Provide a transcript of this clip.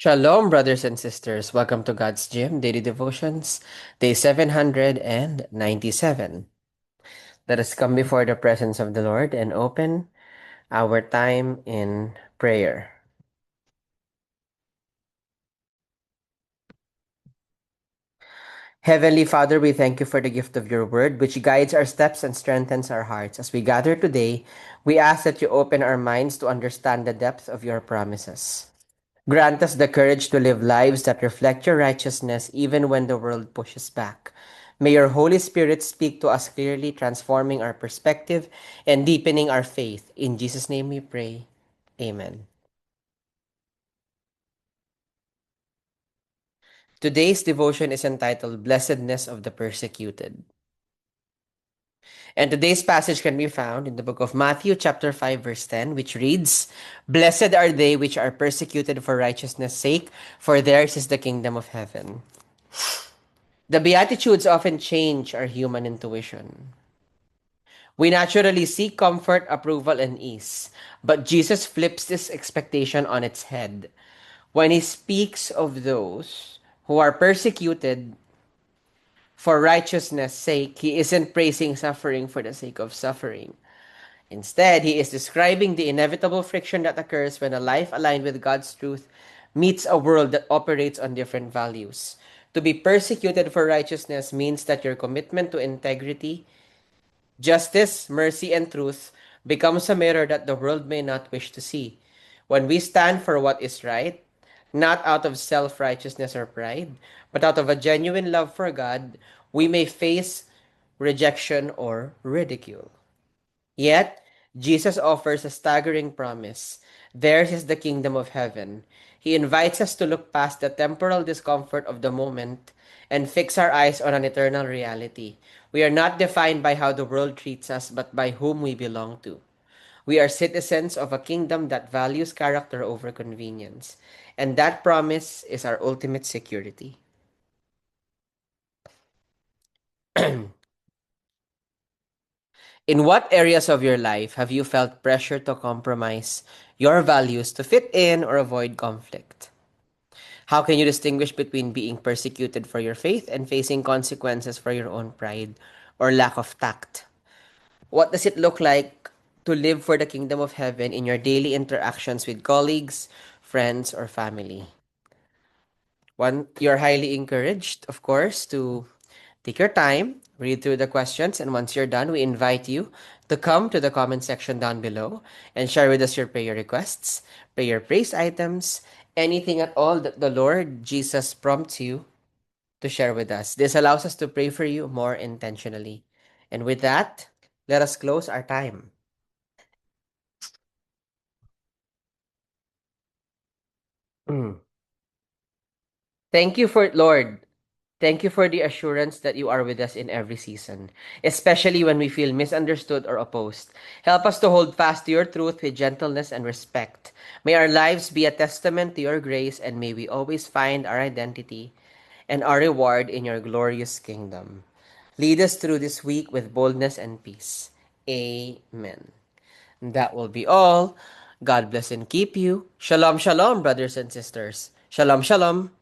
Shalom, brothers and sisters. Welcome to God's Gym Daily Devotions, day 797. Let us come before the presence of the Lord and open our time in prayer. Heavenly Father, we thank you for the gift of your word, which guides our steps and strengthens our hearts. As we gather today, we ask that you open our minds to understand the depth of your promises. Grant us the courage to live lives that reflect your righteousness even when the world pushes back. May your Holy Spirit speak to us clearly, transforming our perspective and deepening our faith. In Jesus' name we pray. Amen. Today's devotion is entitled Blessedness of the Persecuted. And today's passage can be found in the book of Matthew, chapter 5, verse 10, which reads, Blessed are they which are persecuted for righteousness' sake, for theirs is the kingdom of heaven. The Beatitudes often change our human intuition. We naturally seek comfort, approval, and ease, but Jesus flips this expectation on its head. When he speaks of those who are persecuted for righteousness' sake, he isn't praising suffering for the sake of suffering. Instead, he is describing the inevitable friction that occurs when a life aligned with God's truth meets a world that operates on different values. To be persecuted for righteousness means that your commitment to integrity, justice, mercy, and truth becomes a mirror that the world may not wish to see. When we stand for what is right, not out of self righteousness or pride, but out of a genuine love for God, we may face rejection or ridicule. Yet, Jesus offers a staggering promise. Theirs is the kingdom of heaven. He invites us to look past the temporal discomfort of the moment and fix our eyes on an eternal reality. We are not defined by how the world treats us, but by whom we belong to. We are citizens of a kingdom that values character over convenience. And that promise is our ultimate security. In what areas of your life have you felt pressure to compromise your values to fit in or avoid conflict? How can you distinguish between being persecuted for your faith and facing consequences for your own pride or lack of tact? What does it look like to live for the kingdom of heaven in your daily interactions with colleagues, friends, or family? You're highly encouraged, of course, to take your time, read through the questions, and once you're done, we invite you to come to the comment section down below and share with us your prayer requests, prayer praise items, anything at all that the Lord Jesus prompts you to share with us. This allows us to pray for you more intentionally. And with that, let us close our time. Thank you for Lord. Thank you for the assurance that you are with us in every season, especially when we feel misunderstood or opposed. Help us to hold fast to your truth with gentleness and respect. May our lives be a testament to your grace, and may we always find our identity and our reward in your glorious kingdom. Lead us through this week with boldness and peace. Amen. That will be all. God bless and keep you. Shalom, shalom, brothers and sisters. Shalom, shalom.